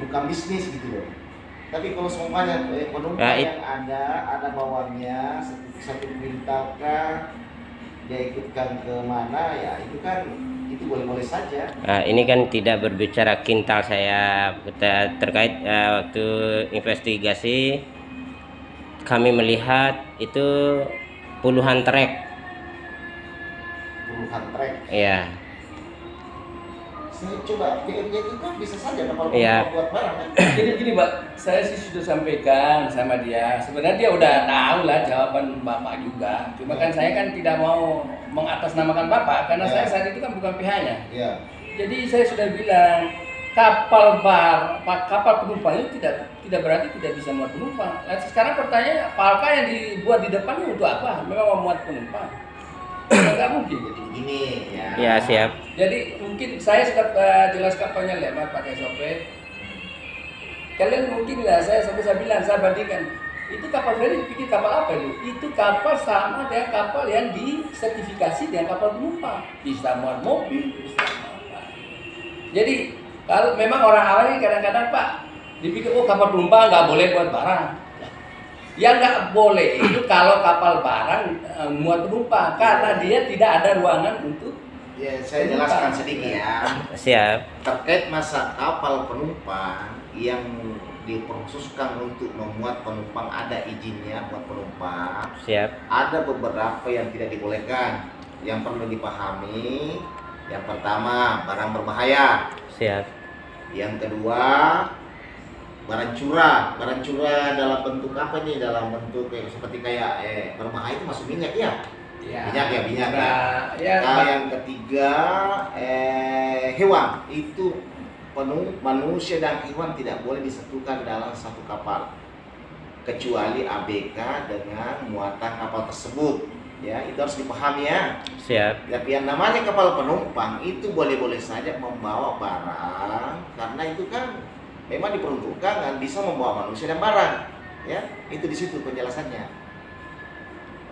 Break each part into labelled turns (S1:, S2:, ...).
S1: bukan bisnis gitu loh. Tapi kalau semuanya penumpang yang ada bawahnya satu perintah kah, dia ikutkan ke mana ya itu kan itu boleh-boleh saja.
S2: Ini kan tidak berbicara kintal saya terkait waktu investigasi kami melihat itu puluhan trek.
S1: Puluhan trek.
S2: Iya.
S1: Saya coba PM-nya itu kan bisa saja kalau
S2: Iya.
S1: buat barang kan.
S3: Gini Pak, saya sih sudah sampaikan sama dia. Sebenarnya dia udah tahu lah jawaban Bapak juga. Cuma kan saya kan tidak mau mengatasnamakan Bapak karena saya saat itu kan bukan pihaknya.
S1: Iya.
S3: Jadi saya sudah bilang kapal penumpang itu tidak berarti tidak bisa muat penumpang. Nah, sekarang pertanyaannya, palka yang dibuat di depannya untuk apa? Memang memuat penumpang? Nggak mungkin.
S1: Jadi begini ya.
S2: Ya, siap.
S3: Jadi mungkin saya sudah jelas kapalnya lebar pakai SOP. Kalian mungkin lah saya bilang, saya bandingkan. Itu kapal ferry dipikir kapal apa itu? Itu kapal sama dengan kapal yang disertifikasi dengan kapal penumpang. Bisa muat mobil, bisa muat apa. Jadi kalau memang orang awal ini kadang-kadang Pak dipikir kapal penumpang nggak boleh buat barang. Yang nggak boleh itu kalau kapal barang muat penumpang karena dia tidak ada ruangan untuk.
S1: Ya, saya jelaskan sedikit ya.
S2: Siap.
S1: Terkait masa kapal penumpang yang dikhususkan untuk memuat penumpang ada izinnya buat penumpang.
S2: Siap.
S1: Ada beberapa yang tidak dibolehkan. Yang perlu dipahami, yang pertama barang berbahaya.
S2: Siap.
S1: Yang kedua barang curah dalam bentuk apa nih? Dalam bentuk seperti kayak berbahaya itu masuk minyak ya? Minyak ya. Nah, yang ketiga hewan itu manusia dan hewan tidak boleh disatukan dalam satu kapal kecuali ABK dengan muatan kapal tersebut. Ya, itu harus dipahami ya.
S2: Siap.
S1: Tapi yang namanya kapal penumpang itu boleh-boleh saja membawa barang karena itu kan memang diperuntukkan kan bisa membawa manusia dan barang. Ya, itu di situ penjelasannya.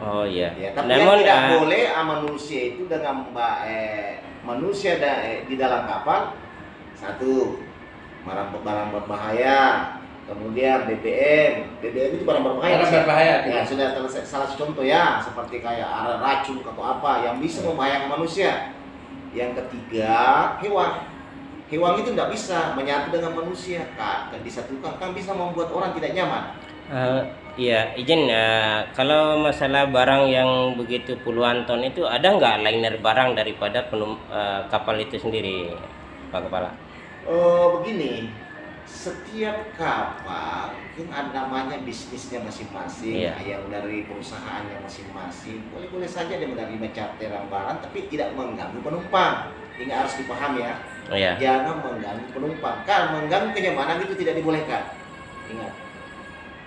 S2: Oh iya.
S1: Ya, tapi yang tidak boleh manusia itu dengan manusia di dalam kapal satu barang berbahaya, kemudian BBM itu barang berbahaya.
S3: Barang berbahaya.
S1: Ya, sudah salah satu contoh ya, seperti kayak racun atau apa yang bisa membahayakan manusia. Yang ketiga hewan itu tidak bisa menyatu dengan manusia, kan disatukan kan bisa membuat orang tidak nyaman.
S2: Iya, izin kalau masalah barang yang begitu puluhan ton itu ada nggak liner barang daripada kapal itu sendiri, Pak Kepala?
S1: Begini, setiap kapal mungkin ada namanya bisnisnya masing-masing, yang dari perusahaannya masing-masing. Boleh-boleh saja dia menerima charteran barang, tapi tidak mengganggu penumpang. Ini harus dipahami ya. Jangan mengganggu penumpang. Karena mengganggu kenyamanan itu tidak dibolehkan. Ingat.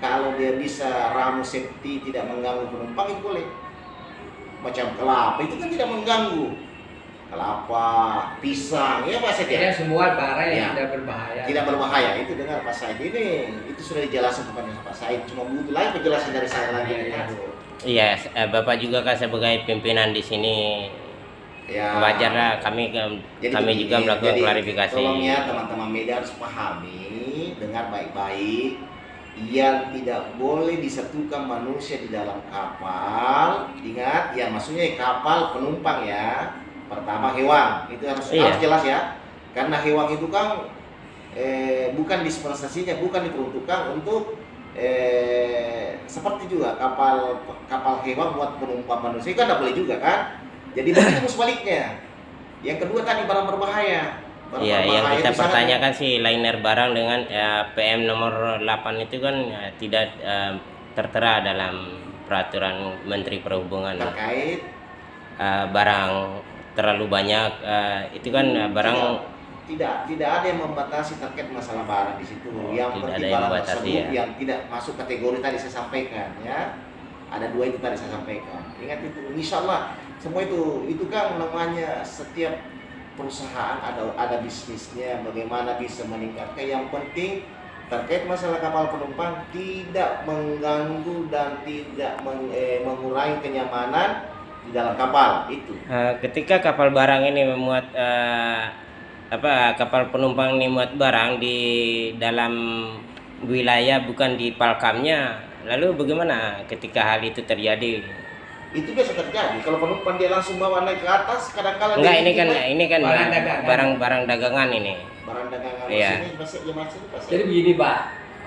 S1: Kalau dia bisa ramu safety tidak mengganggu penumpang itu boleh. Macam kelapa itu kan tidak mengganggu. Kelapa, pisang, ya Pak Said ya.
S3: Semua barang yang tidak berbahaya.
S1: Tidak berbahaya itu dengar Pak Said ini itu sudah dijelaskan kepada Pak Said. Cuma butuh lagi penjelasan dari saya lagi.
S2: Iya, Bapak juga kan sebagai pimpinan di sini. Ya. Wajarlah kami juga melakukan klarifikasi.
S1: Tolong ya teman-teman media harus pahami, dengar baik-baik. Yang tidak boleh disatukan manusia di dalam kapal. Ingat ya, maksudnya kapal penumpang ya. Pertama hewan, itu harus jelas ya. Karena hewan itu kan bukan dispensasinya, bukan diperuntukkan untuk seperti juga kapal hewan buat penumpang manusia kan tidak boleh juga kan. Jadi begitu sebaliknya. Yang kedua tadi barang berbahaya.
S2: Iya, yang kita pertanyakan sih liner barang dengan PM nomor 8 itu kan tidak tertera dalam peraturan Menteri Perhubungan
S1: terkait
S2: barang terlalu banyak itu kan barang
S1: tidak ada yang membatasi terkait masalah barang di situ. Yang penting barang tersebut yang tidak masuk kategori tadi saya sampaikan ya. Ada dua itu tadi saya sampaikan. Ingat itu, insya Allah semua itu kan namanya setiap perusahaan ada bisnisnya, bagaimana bisa meningkatkan. Yang penting terkait masalah kapal penumpang tidak mengganggu dan tidak mengurangi kenyamanan di dalam kapal itu.
S2: Ketika kapal barang ini memuat kapal penumpang ini muat barang di dalam wilayah bukan di palkamnya, lalu bagaimana ketika hal itu terjadi?
S1: Itu biasa terjadi. Kalau penumpang dia langsung bawa naik ke atas, kadang-kala
S2: Enggak,
S1: dia
S2: ini kan
S3: barang dagangan.
S2: barang-barang dagangan ini.
S1: barang dagangan
S2: Iya.
S1: sini masih
S3: Jadi begini Pak,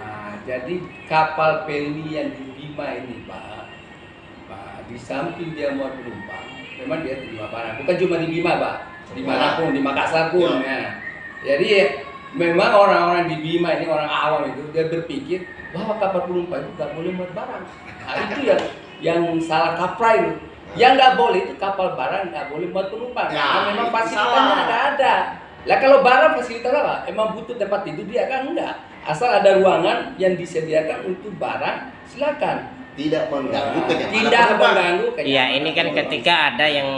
S3: nah, jadi kapal peli yang di Bima ini Pak, di samping dia muat penumpang, memang dia terima barang. Bukan cuma di Bima Pak, dimanapun, di Makassar pun. Ya. Jadi memang orang-orang di Bima ini, orang awam itu, dia berpikir bahwa kapal penumpang itu nggak boleh muat barang. Nah, itu yang salah kaprah itu. Yang nggak boleh itu kapal barang nggak boleh muat penumpang.
S1: Ya,
S3: Karena memang
S1: itu
S3: fasilitasnya
S1: salah.
S3: nggak ada. Lah kalau barang fasilitas apa? Emang butuh tempat tidur dia kan enggak. Asal ada ruangan yang disediakan untuk barang, silakan.
S1: tidak mengganggu kenyamanan
S3: Tidak
S1: penumpang.
S3: mengganggu
S2: Iya, ini kan ketika ada yang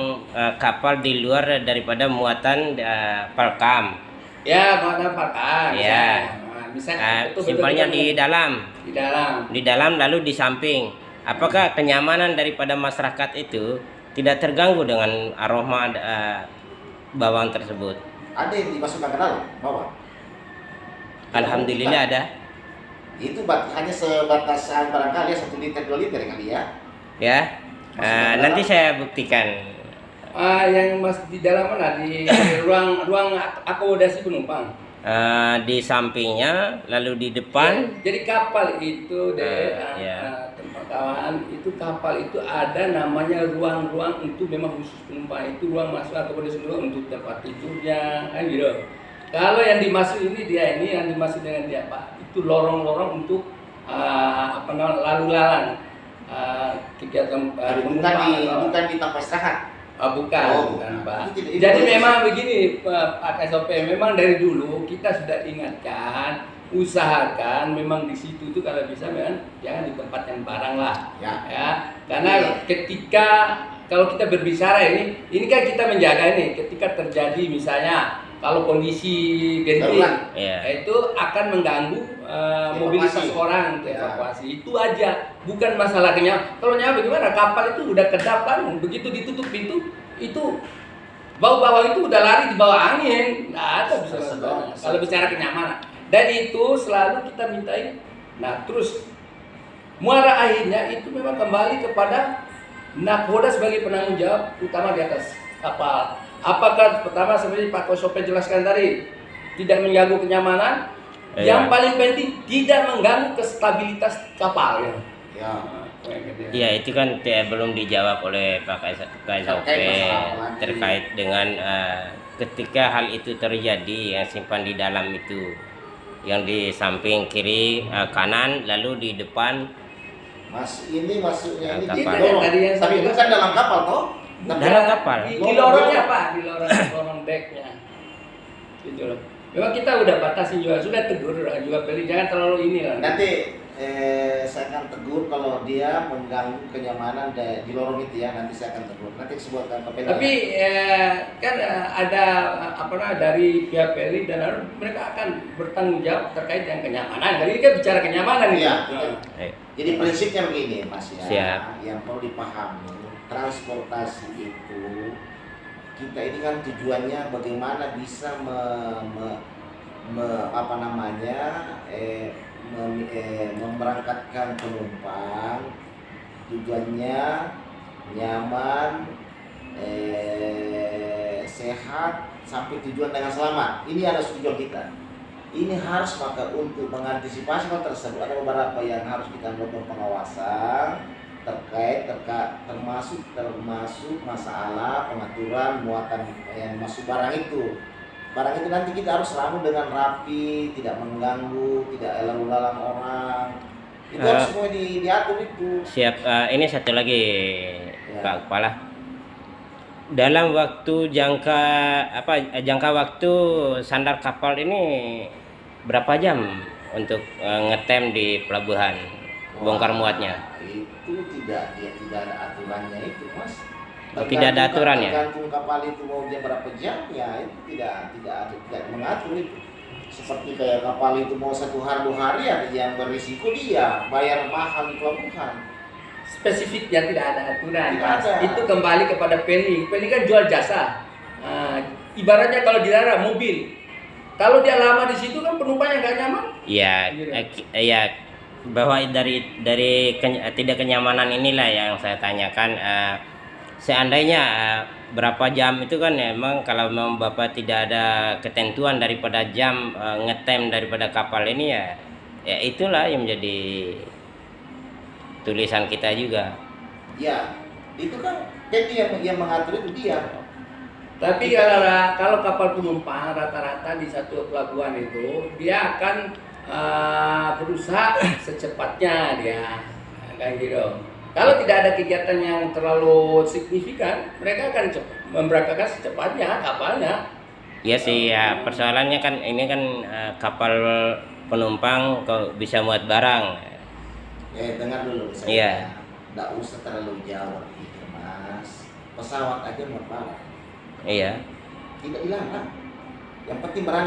S2: kapal di luar daripada muatan palkam.
S3: Ya, mana pakai.
S2: Iya.
S3: Misalnya
S2: Simpelnya di dalam.
S3: di dalam.
S2: Lalu di samping. Apakah kenyamanan daripada masyarakat itu tidak terganggu dengan aroma bawang tersebut?
S1: Ada yang dimasukkan ke dalam bawah.
S2: Alhamdulillah ada.
S1: Itu hanya sebatas barangkali 1 liter 2 liter kali ya.
S2: Ya. Nanti saya buktikan.
S3: Yang masih di dalam mana? Di ruang akomodasi penumpang.
S2: Di sampingnya, lalu di depan.
S3: Ya, jadi kapal itu
S2: Ya.
S3: tempat kawan itu kapal itu ada namanya ruang-ruang itu memang khusus penumpang, itu ruang masuk akomodasi penumpang untuk tempat tidurnya kan gitu. Kalau yang dimaksud ini yang dimaksud dengan dia Pak, itu lorong-lorong untuk lalu lalang kegiatan
S1: Bukan di tempat istirahat.
S3: bukan Pak.
S1: Itu
S3: Jadi
S1: boleh.
S3: memang begini Pak SOP, memang dari dulu kita sudah ingatkan, usahakan memang di situ tuh kalau bisa memang jangan di tempat yang barang lah. Ya. Karena ketika kalau kita berbicara ini kan kita menjaga ini ketika terjadi misalnya kalau kondisi genting
S2: Iya.
S3: itu akan mengganggu mobilitas
S1: Evakuasi.
S3: orang untuk
S1: Ya.
S3: evakuasi. Itu aja, bukan masalahnya. Kalau nyawa bagaimana? Kapal itu udah kedap kan, begitu ditutup pintu itu bau-bau itu udah lari di bawah angin. Nggak ada bisa
S1: Sedang.
S3: kalau bicara kenyamanan. Dan itu selalu kita mintain. Nah, terus muara akhirnya itu memang kembali kepada nakoda sebagai penanggung jawab utama di atas kapal. Apakah pertama seperti Pak Kosope jelaskan tadi tidak mengganggu kenyamanan, yang paling penting tidak mengganggu kestabilitas kapal.
S1: Ya.
S2: Ya, itu kan belum dijawab oleh Pak KSOP terkait dengan ketika hal itu terjadi, yang simpan di dalam itu, yang di samping kiri kanan, lalu di depan.
S1: Ini masuknya ini
S2: Kapal.
S1: di lorong.
S3: Tadi yang
S1: Tapi
S3: saya
S1: itu kan dalam kapal toh?
S2: Dalam kapal.
S3: Di lorongnya Pak, di lorong decknya. Gitu loh. Memang kita udah batasi juga, sudah tegur juga beli jangan terlalu ini lah.
S1: Nanti saya akan tegur kalau dia mengganggu kenyamanan di lorong itu ya. Nanti saya akan tegur. Nanti sebuah kapal.
S3: Tapi kan ada dari pihak Peli dan mereka akan bertanggung jawab terkait dengan kenyamanan. Jadi kan bicara kenyamanan ini.
S1: Iya.
S2: Eh,
S1: Jadi prinsipnya begini Mas ya.
S2: Siap.
S1: Yang perlu dipahami, transportasi itu kita ini kan tujuannya bagaimana bisa memberangkatkan penumpang, tujuannya nyaman, sehat sampai tujuan dengan selamat. Ini adalah tujuan kita. Ini harus maka untuk mengantisipasi hal tersebut ada beberapa yang harus kita lakukan pengawasan termasuk masalah pengaturan muatan yang masuk barang itu. Barang itu nanti kita harus ramu dengan rapi, tidak mengganggu, tidak lalu lalang orang. Itu harus semua diatur itu.
S2: Siap. Ini satu lagi,
S1: Ya.
S2: Pak Kepala. Dalam jangka waktu sandar kapal ini berapa jam untuk ngetem di pelabuhan bongkar muatnya?
S1: Itu tidak ada aturannya itu, Mas.
S2: Tidak ada aturannya.
S1: Tergantung kapal itu mau dia berapa jam ya, itu tidak mengatur itu. Seperti kayak kapal itu mau 1 hari 2 hari ada yang berisiko dia bayar mahal di pelabuhan.
S3: Spesifiknya tidak ada aturan.
S1: Tidak ada.
S3: Itu kembali kepada Peli. Peli kan jual jasa. Ibaratnya kalau dilarang mobil, Kalau dia lama di situ kan penumpangnya nggak nyaman.
S2: Iya, iya, bahwa dari tidak kenyamanan inilah yang saya tanyakan. Seandainya berapa jam itu kan emang kalau memang Bapak tidak ada ketentuan daripada jam ngetem daripada kapal ini ya itulah yang menjadi tulisan kita juga.
S1: Ya, itu kan PT yang mengatur itu dia.
S3: Tapi kalau kapal penumpang rata-rata di satu pelabuhan itu dia akan berusaha secepatnya dia kayak gitu. Kalau tidak ada kegiatan yang terlalu signifikan, mereka akan memberangkatkan secepatnya kapalnya.
S2: Iya sih ya, persoalannya kan ini kan kapal penumpang kok bisa muat barang.
S1: Dengar dulu saya.
S2: Iya.
S1: Nggak usah terlalu jauh gitu, Mas. Pesawat aja muat barang.
S2: Iya.
S1: Tidak dilarang. Yang penting berani